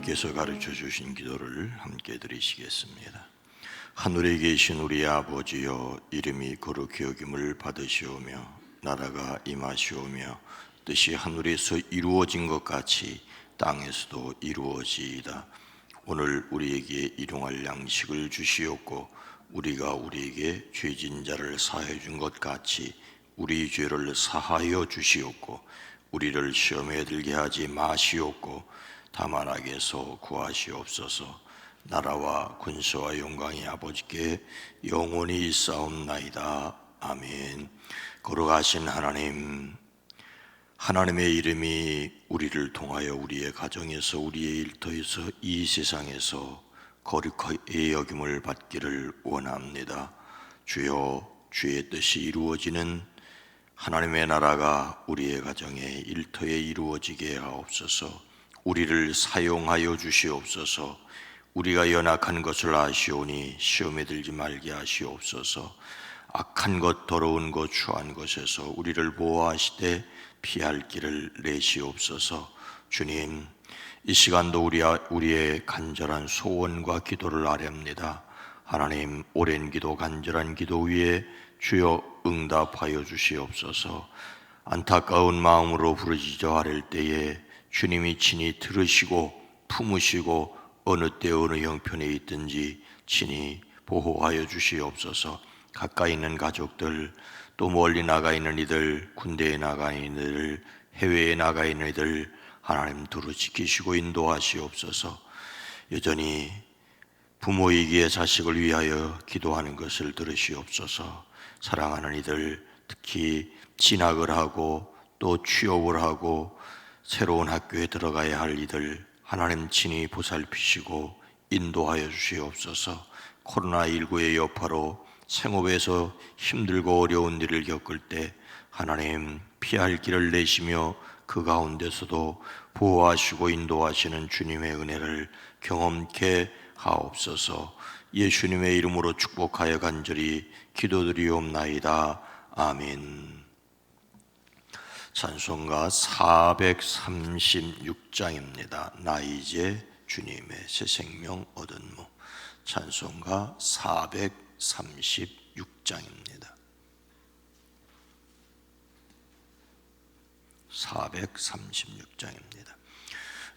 하나님께서 가르쳐 주신 기도를 함께 드리시겠습니다. 하늘에 계신 우리 아버지여, 이름이 거룩히 여김을 받으시오며 나라가 임하시오며 뜻이 하늘에서 이루어진 것 같이 땅에서도 이루어지이다. 오늘 우리에게 일용할 양식을 주시옵고 우리가 우리에게 죄진 자를 사하여 준 것 같이 우리 죄를 사하여 주시옵고 우리를 시험에 들게 하지 마시옵고 다만 악에서 구하시옵소서. 나라와 권세와 영광이 아버지께 영원히 있사옵나이다. 아멘. 거룩하신 하나님, 하나님의 이름이 우리를 통하여 우리의 가정에서 우리의 일터에서 이 세상에서 거룩히 여김을 받기를 원합니다. 주여, 주의 뜻이 이루어지는 하나님의 나라가 우리의 가정에 일터에 이루어지게 하옵소서. 우리를 사용하여 주시옵소서. 우리가 연약한 것을 아시오니 시험에 들지 말게 하시옵소서. 악한 것, 더러운 것, 추한 것에서 우리를 보호하시되 피할 길을 내시옵소서. 주님, 이 시간도 우리의 간절한 소원과 기도를 아뢰옵니다. 하나님, 오랜 기도, 간절한 기도 위에 주여 응답하여 주시옵소서. 안타까운 마음으로 부르짖어 아랠 때에 주님이 친히 들으시고 품으시고 어느 때 어느 형편에 있든지 친히 보호하여 주시옵소서. 가까이 있는 가족들, 또 멀리 나가 있는 이들, 군대에 나가 있는 이들, 해외에 나가 있는 이들 하나님 두루 지키시고 인도하시옵소서. 여전히 부모이기에 자식을 위하여 기도하는 것을 들으시옵소서. 사랑하는 이들, 특히 진학을 하고 또 취업을 하고 새로운 학교에 들어가야 할 이들 하나님 친히 보살피시고 인도하여 주시옵소서. 코로나19의 여파로 생업에서 힘들고 어려운 일을 겪을 때 하나님 피할 길을 내시며 그 가운데서도 보호하시고 인도하시는 주님의 은혜를 경험케 하옵소서. 예수님의 이름으로 축복하여 간절히 기도드리옵나이다. 아멘. 찬송가 436장입니다. 나 이제 주님의 새 생명 얻은 몸. 찬송가 436장입니다. 436장입니다.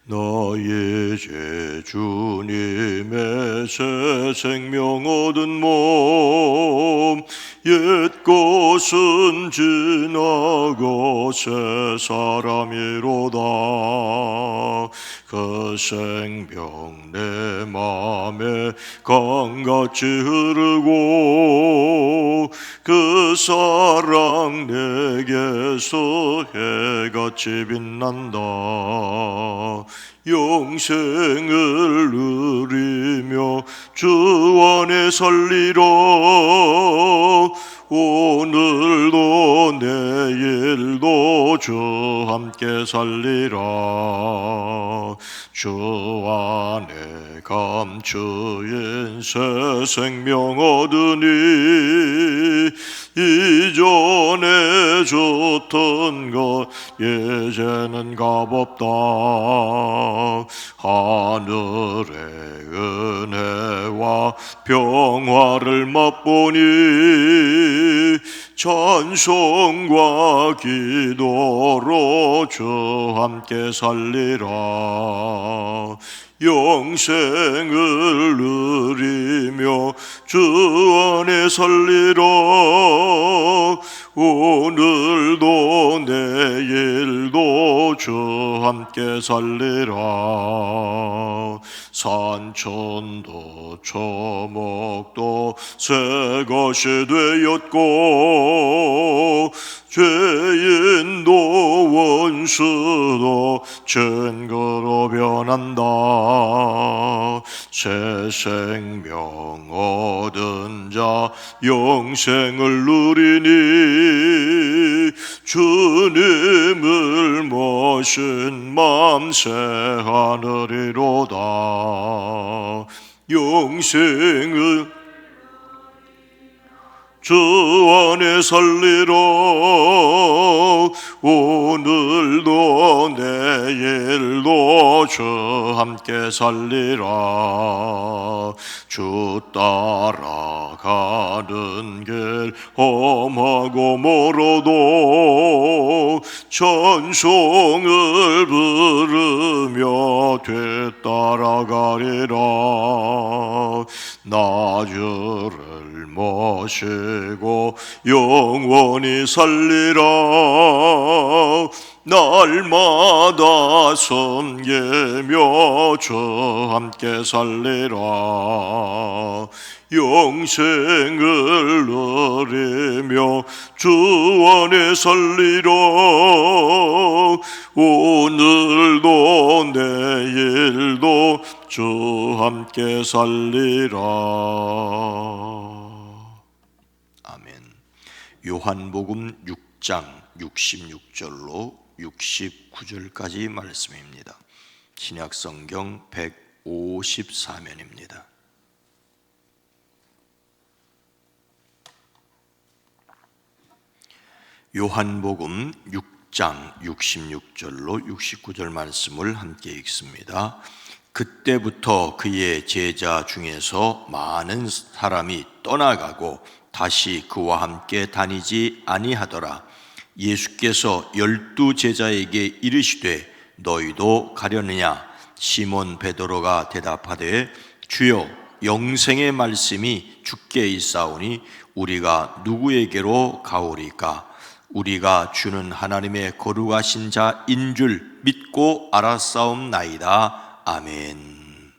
너의 죄 주님의 새 생명 얻은 몸, 옛 것은 지나고 새 사람이로다. 그 생명 내 맘에 강같이 흐르고 그 사랑 내게서 해같이 빛난다. 영생을 누리며 주 안에 살리라. 오늘도 내일도 주 함께 살리라. 주 안에 감추인 새 생명 얻으니 이전에 줬던 것 이제는 값없다. 하늘의 은혜와 평화를 맛보니 찬송과 기도로 주 함께 살리라. 영생을 누리며 주 안에 살리라. 오늘도 내일도 주 함께 살리라. 산천도 초목도 새 것이 되었고 죄인도 원수도 증거로 변한다. 새 생명 얻은 자 영생을 누리니 주님을 모신 맘 새 하늘이로다. 영생을 주 안에 살리라. 오늘도 내일도 주 함께 살리라. 주 따라가는 길 험하고 멀어도 찬송을 부르며 뒤따라가리라. 나 주를 모시고 영원히 살리라. 날마다 섬기며 주 함께 살리라. 영생을 누리며 주 안에 살리라. 오늘도 내일도 주 함께 살리라. 아멘. 요한복음 6장 66절로 69절까지 말씀입니다. 신약성경 154면입니다. 요한복음 6장 66절로 69절 말씀을 함께 읽습니다. 그때부터 그의 제자 중에서 많은 사람이 떠나가고 다시 그와 함께 다니지 아니하더라. 예수께서 12 제자에게 이르시되 너희도 가려느냐? 시몬 베드로가 대답하되 주여 영생의 말씀이 주께 있사오니 우리가 누구에게로 가오리까? 우리가 주는 하나님의 거룩하신 자인 줄 믿고 알았사옵나이다. 아멘.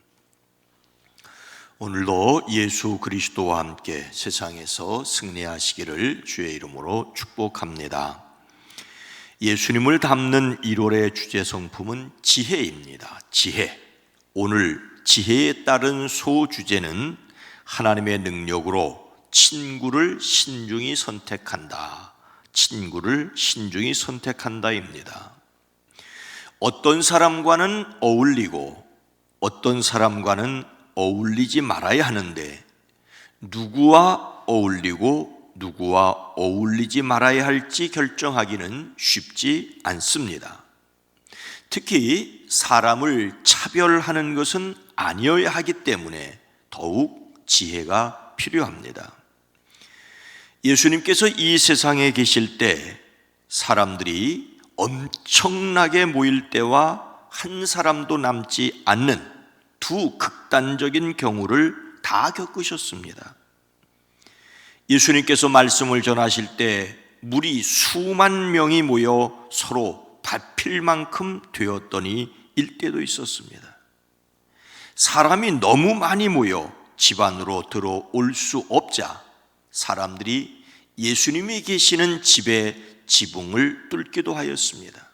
오늘도 예수 그리스도와 함께 세상에서 승리하시기를 주의 이름으로 축복합니다. 예수님을 담는 1월의 주제 성품은 지혜입니다. 지혜. 오늘 지혜에 따른 소주제는 하나님의 능력으로 친구를 신중히 선택한다. 친구를 신중히 선택한다입니다. 어떤 사람과는 어울리고 어떤 사람과는 어울리지 말아야 하는데 누구와 어울리고 누구와 어울리지 말아야 할지 결정하기는 쉽지 않습니다. 특히 사람을 차별하는 것은 아니어야 하기 때문에 더욱 지혜가 필요합니다. 예수님께서 이 세상에 계실 때 사람들이 엄청나게 모일 때와 한 사람도 남지 않는 두 극단적인 경우를 다 겪으셨습니다. 예수님께서 말씀을 전하실 때 무리 수만 명이 모여 서로 밟힐 만큼 되었더니 일때도 있었습니다. 사람이 너무 많이 모여 집 안으로 들어올 수 없자 사람들이 예수님이 계시는 집의 지붕을 뚫기도 하였습니다.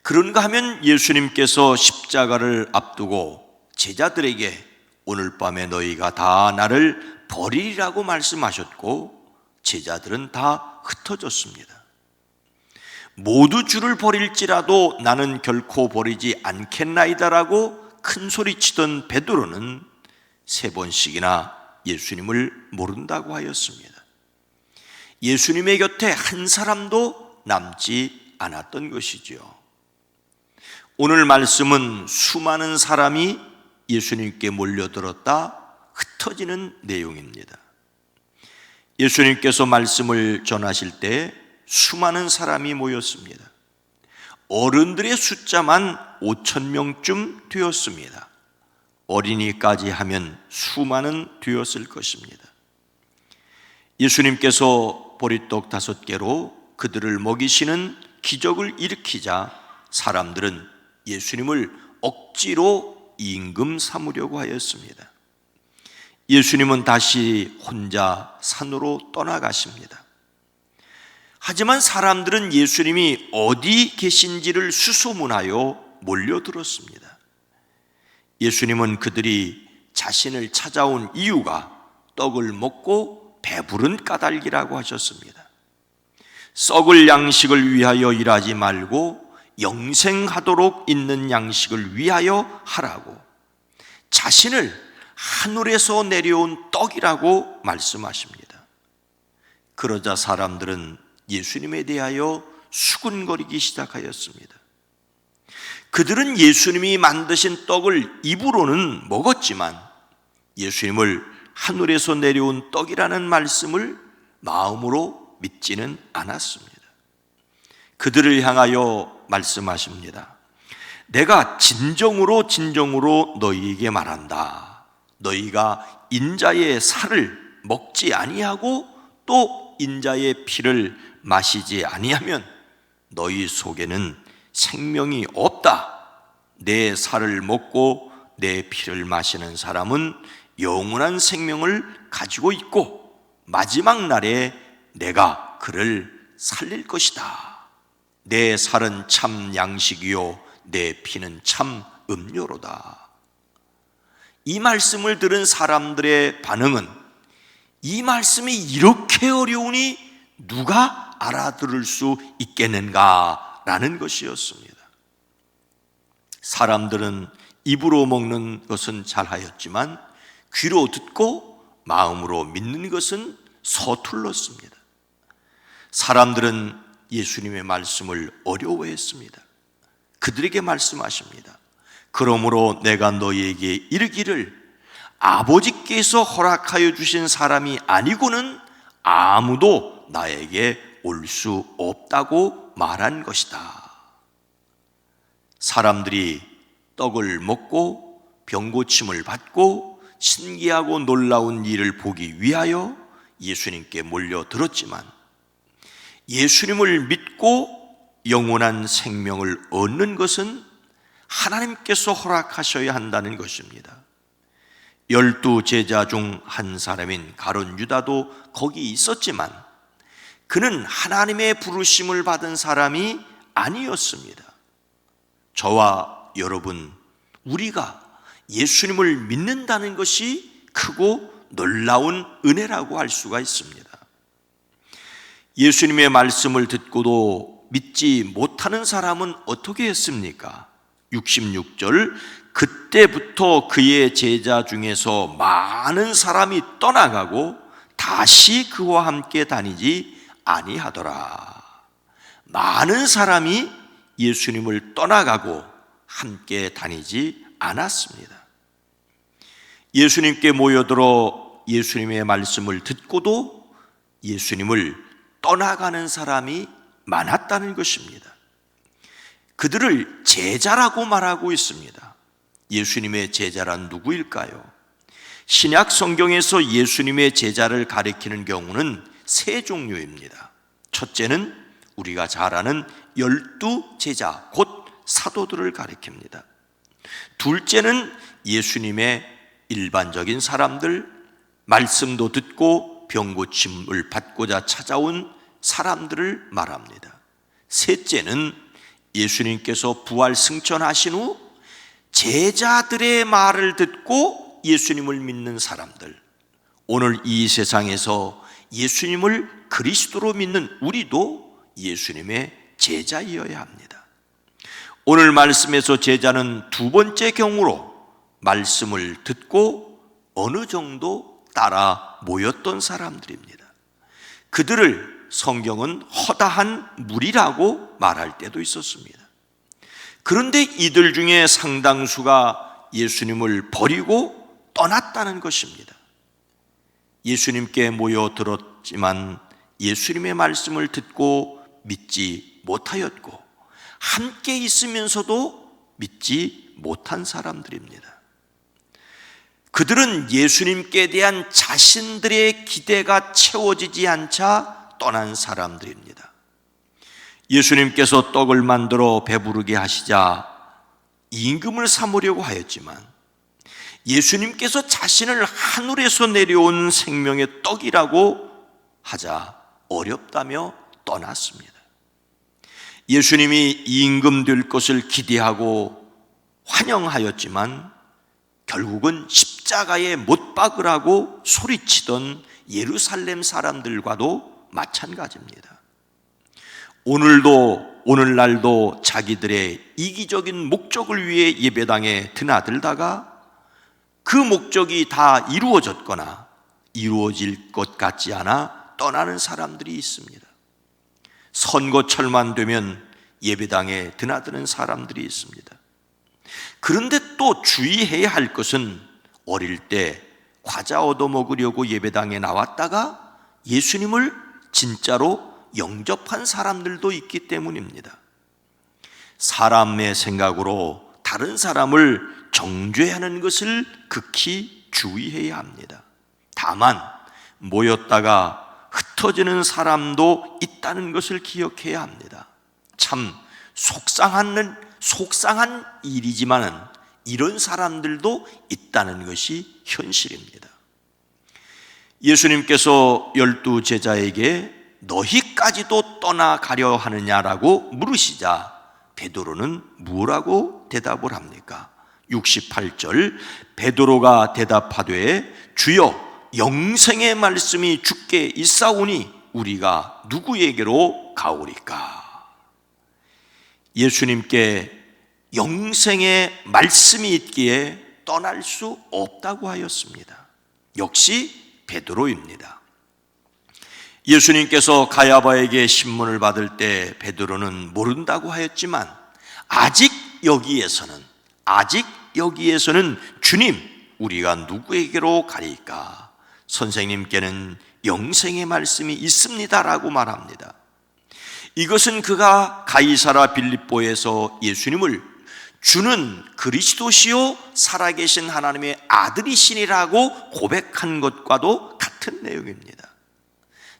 그런가 하면 예수님께서 십자가를 앞두고 제자들에게 오늘 밤에 너희가 다 나를 버리리라고 말씀하셨고 제자들은 다 흩어졌습니다. 모두 주를 버릴지라도 나는 결코 버리지 않겠나이다라고 큰 소리치던 베드로는 3번씩이나 예수님을 모른다고 하였습니다. 예수님의 곁에 한 사람도 남지 않았던 것이지요. 오늘 말씀은 수많은 사람이 예수님께 몰려들었다 흩어지는 내용입니다. 예수님께서 말씀을 전하실 때 수많은 사람이 모였습니다. 어른들의 숫자만 5,000명쯤 되었습니다. 어린이까지 하면 수많은 되었을 것입니다. 예수님께서 보리떡 5개로 그들을 먹이시는 기적을 일으키자 사람들은 예수님을 억지로 임금 삼으려고 하였습니다. 예수님은 다시 혼자 산으로 떠나가십니다. 하지만 사람들은 예수님이 어디 계신지를 수소문하여 몰려들었습니다. 예수님은 그들이 자신을 찾아온 이유가 떡을 먹고 배부른 까닭이라고 하셨습니다. 썩을 양식을 위하여 일하지 말고 영생하도록 있는 양식을 위하여 하라고 자신을 하늘에서 내려온 떡이라고 말씀하십니다. 그러자 사람들은 예수님에 대하여 수군거리기 시작하였습니다. 그들은 예수님이 만드신 떡을 입으로는 먹었지만 예수님을 하늘에서 내려온 떡이라는 말씀을 마음으로 믿지는 않았습니다. 그들을 향하여 말씀하십니다. 내가 진정으로 너희에게 말한다. 너희가 인자의 살을 먹지 아니하고 또 인자의 피를 마시지 아니하면 너희 속에는 생명이 없다. 내 살을 먹고 내 피를 마시는 사람은 영원한 생명을 가지고 있고 마지막 날에 내가 그를 살릴 것이다. 내 살은 참 양식이요 내 피는 참 음료로다. 이 말씀을 들은 사람들의 반응은 이 말씀이 이렇게 어려우니 누가 알아들을 수 있겠는가라는 것이었습니다. 사람들은 입으로 먹는 것은 잘하였지만 귀로 듣고 마음으로 믿는 것은 서툴렀습니다. 사람들은 예수님의 말씀을 어려워했습니다. 그들에게 말씀하십니다. 그러므로 내가 너희에게 이르기를 아버지께서 허락하여 주신 사람이 아니고는 아무도 나에게 올 수 없다고 말한 것이다. 사람들이 떡을 먹고 병고침을 받고 신기하고 놀라운 일을 보기 위하여 예수님께 몰려들었지만 예수님을 믿고 영원한 생명을 얻는 것은 하나님께서 허락하셔야 한다는 것입니다. 12 제자 중 한 사람인 가룟 유다도 거기 있었지만 그는 하나님의 부르심을 받은 사람이 아니었습니다. 저와 여러분, 우리가 예수님을 믿는다는 것이 크고 놀라운 은혜라고 할 수가 있습니다. 예수님의 말씀을 듣고도 믿지 못하는 사람은 어떻게 했습니까? 66절, 그때부터 그의 제자 중에서 많은 사람이 떠나가고 다시 그와 함께 다니지 아니하더라. 많은 사람이 예수님을 떠나가고 함께 다니지 않았습니다. 예수님께 모여들어 예수님의 말씀을 듣고도 예수님을 떠나가는 사람이 많았다는 것입니다. 그들을 제자라고 말하고 있습니다. 예수님의 제자란 누구일까요? 신약 성경에서 예수님의 제자를 가리키는 경우는 세 종류입니다. 첫째는 우리가 잘 아는 12 제자, 곧 사도들을 가리킵니다. 둘째는 예수님의 일반적인 사람들, 말씀도 듣고 병고침을 받고자 찾아온 사람들을 말합니다. 셋째는 예수님께서 부활 승천하신 후 제자들의 말을 듣고 예수님을 믿는 사람들, 오늘 이 세상에서 예수님을 그리스도로 믿는 우리도 예수님의 제자이어야 합니다. 오늘 말씀에서 제자는 두 번째 경우로 말씀을 듣고 어느 정도 따라 모였던 사람들입니다. 그들을 성경은 허다한 무리라고 말할 때도 있었습니다. 그런데 이들 중에 상당수가 예수님을 버리고 떠났다는 것입니다. 예수님께 모여들었지만 예수님의 말씀을 듣고 믿지 못하였고 함께 있으면서도 믿지 못한 사람들입니다. 그들은 예수님께 대한 자신들의 기대가 채워지지 않자 떠난 사람들입니다. 예수님께서 떡을 만들어 배부르게 하시자 임금을 삼으려고 하였지만 예수님께서 자신을 하늘에서 내려온 생명의 떡이라고 하자 어렵다며 떠났습니다. 예수님이 임금 될 것을 기대하고 환영하였지만 결국은 십자가에 못 박으라고 소리치던 예루살렘 사람들과도 마찬가지입니다. 오늘날도 자기들의 이기적인 목적을 위해 예배당에 드나들다가 그 목적이 다 이루어졌거나 이루어질 것 같지 않아 떠나는 사람들이 있습니다. 선거철만 되면 예배당에 드나드는 사람들이 있습니다. 그런데 또 주의해야 할 것은 어릴 때 과자 얻어먹으려고 예배당에 나왔다가 예수님을 진짜로 영접한 사람들도 있기 때문입니다. 사람의 생각으로 다른 사람을 정죄하는 것을 극히 주의해야 합니다. 다만 모였다가 흩어지는 사람도 있다는 것을 기억해야 합니다. 참 속상한 일이지만은 이런 사람들도 있다는 것이 현실입니다. 예수님께서 12 제자에게 너희까지도 떠나가려 하느냐라고 물으시자 베드로는 뭐라고 대답을 합니까? 68절 베드로가 대답하되 주여 영생의 말씀이 주께 있사오니 우리가 누구에게로 가오리까? 예수님께 영생의 말씀이 있기에 떠날 수 없다고 하였습니다. 역시 베드로입니다. 예수님께서 가야바에게 신문을 받을 때 베드로는 모른다고 하였지만 아직 여기에서는 주님 우리가 누구에게로 가리까? 선생님께는 영생의 말씀이 있습니다라고 말합니다. 이것은 그가 가이사라 빌립보에서 예수님을 주는 그리스도시요 살아계신 하나님의 아들이시니라고 고백한 것과도 같은 내용입니다.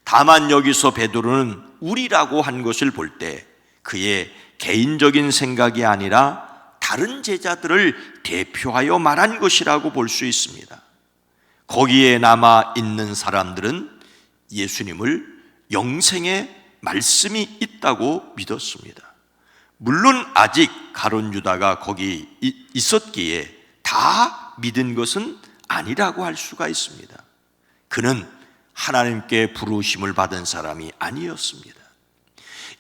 다만 여기서 베드로는 우리라고 한 것을 볼 때 그의 개인적인 생각이 아니라 다른 제자들을 대표하여 말한 것이라고 볼 수 있습니다. 거기에 남아 있는 사람들은 예수님을 영생의 말씀이 있다고 믿었습니다. 물론 아직 가룟 유다가 거기 있었기에 다 믿은 것은 아니라고 할 수가 있습니다. 그는 하나님께 부르심을 받은 사람이 아니었습니다.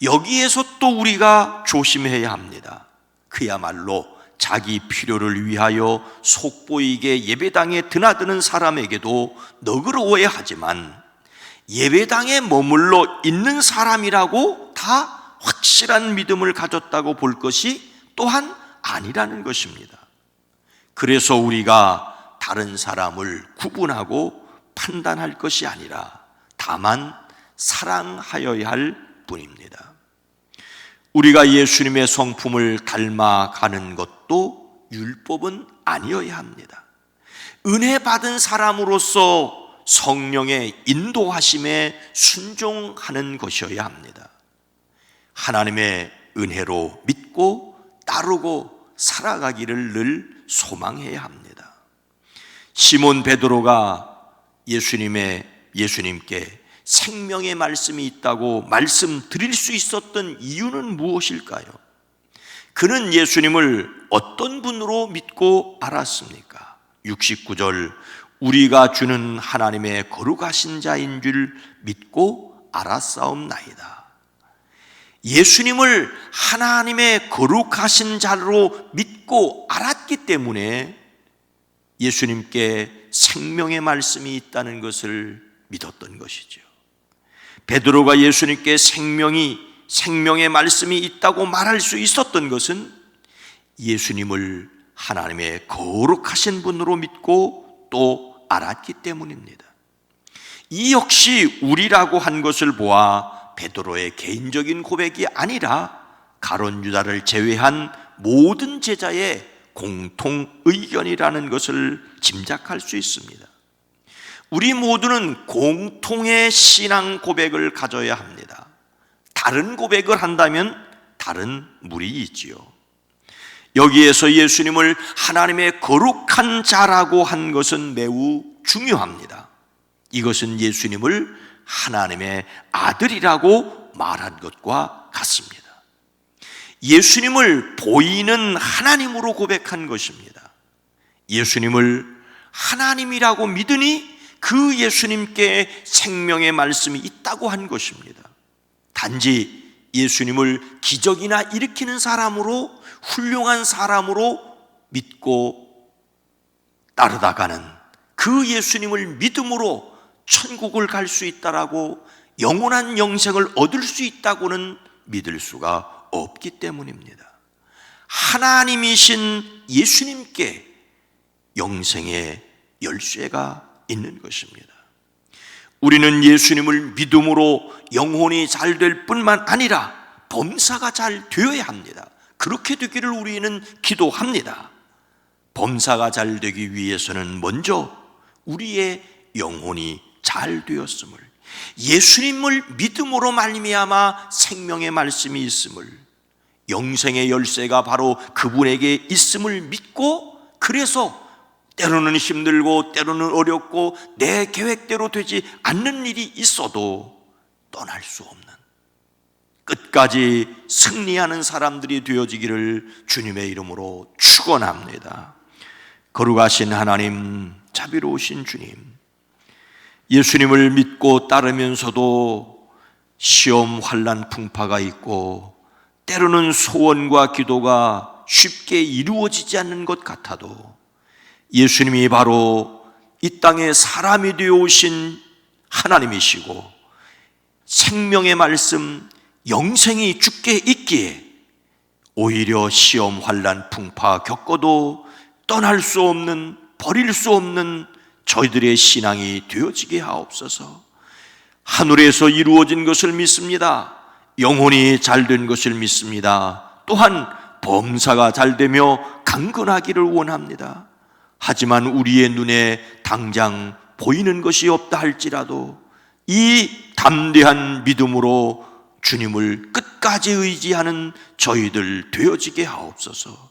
여기에서 또 우리가 조심해야 합니다. 그야말로 자기 필요를 위하여 속보이게 예배당에 드나드는 사람에게도 너그러워야 하지만 예배당에 머물러 있는 사람이라고 다 확실한 믿음을 가졌다고 볼 것이 또한 아니라는 것입니다. 그래서 우리가 다른 사람을 구분하고 판단할 것이 아니라 다만 사랑하여야 할 뿐입니다. 우리가 예수님의 성품을 닮아가는 것도 율법은 아니어야 합니다. 은혜 받은 사람으로서 성령의 인도하심에 순종하는 것이어야 합니다. 하나님의 은혜로 믿고 따르고 살아가기를 늘 소망해야 합니다. 시몬 베드로가 예수님께 생명의 말씀이 있다고 말씀드릴 수 있었던 이유는 무엇일까요? 그는 예수님을 어떤 분으로 믿고 알았습니까? 69절 우리가 주는 하나님의 거룩하신 자인 줄 믿고 알았사옵나이다. 예수님을 하나님의 거룩하신 자로 믿고 알았기 때문에 예수님께 생명의 말씀이 있다는 것을 믿었던 것이죠. 베드로가 예수님께 생명의 말씀이 있다고 말할 수 있었던 것은 예수님을 하나님의 거룩하신 분으로 믿고 또 알았기 때문입니다. 이 역시 우리라고 한 것을 보아 베드로의 개인적인 고백이 아니라 가룟 유다를 제외한 모든 제자의 공통 의견이라는 것을 짐작할 수 있습니다. 우리 모두는 공통의 신앙 고백을 가져야 합니다. 다른 고백을 한다면 다른 물이 있지요. 여기에서 예수님을 하나님의 거룩한 자라고 한 것은 매우 중요합니다. 이것은 예수님을 하나님의 아들이라고 말한 것과 같습니다. 예수님을 보이는 하나님으로 고백한 것입니다. 예수님을 하나님이라고 믿으니 그 예수님께 생명의 말씀이 있다고 한 것입니다. 단지 예수님을 기적이나 일으키는 사람으로, 훌륭한 사람으로 믿고 따르다가는 그 예수님을 믿음으로 천국을 갈 수 있다라고, 영원한 영생을 얻을 수 있다고는 믿을 수가 없기 때문입니다. 하나님이신 예수님께 영생의 열쇠가 있는 것입니다. 우리는 예수님을 믿음으로 영혼이 잘 될 뿐만 아니라 범사가 잘 되어야 합니다. 그렇게 되기를 우리는 기도합니다. 범사가 잘 되기 위해서는 먼저 우리의 영혼이 잘 되었음을, 예수님을 믿음으로 말미암아 생명의 말씀이 있음을, 영생의 열쇠가 바로 그분에게 있음을 믿고, 그래서 때로는 힘들고 때로는 어렵고 내 계획대로 되지 않는 일이 있어도 떠날 수 없는, 끝까지 승리하는 사람들이 되어지기를 주님의 이름으로 축원합니다. 거룩하신 하나님, 자비로우신 주님, 예수님을 믿고 따르면서도 시험, 환난, 풍파가 있고 때로는 소원과 기도가 쉽게 이루어지지 않는 것 같아도 예수님이 바로 이 땅에 사람이 되어 오신 하나님이시고 생명의 말씀, 영생이 주께 있기에 오히려 시험, 환난, 풍파 겪어도 떠날 수 없는, 버릴 수 없는 저희들의 신앙이 되어지게 하옵소서. 하늘에서 이루어진 것을 믿습니다. 영혼이 잘된 것을 믿습니다. 또한 범사가 잘되며 강건하기를 원합니다. 하지만 우리의 눈에 당장 보이는 것이 없다 할지라도 이 담대한 믿음으로 주님을 끝까지 의지하는 저희들 되어지게 하옵소서.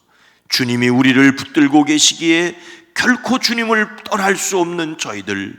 주님이 우리를 붙들고 계시기에 결코 주님을 떠날 수 없는 저희들,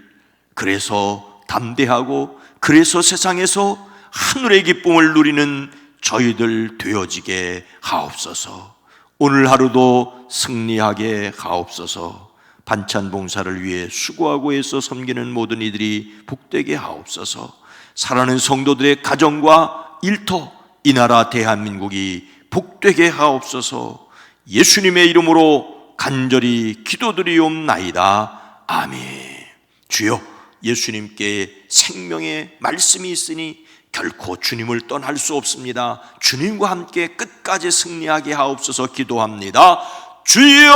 그래서 담대하고 그래서 세상에서 하늘의 기쁨을 누리는 저희들 되어지게 하옵소서. 오늘 하루도 승리하게 하옵소서. 반찬 봉사를 위해 수고하고 애써 섬기는 모든 이들이 복되게 하옵소서. 사랑하는 성도들의 가정과 일터, 이 나라 대한민국이 복되게 하옵소서. 예수님의 이름으로 간절히 기도드리옵나이다. 아멘. 주여, 예수님께 생명의 말씀이 있으니 결코 주님을 떠날 수 없습니다. 주님과 함께 끝까지 승리하게 하옵소서. 기도합니다. 주여!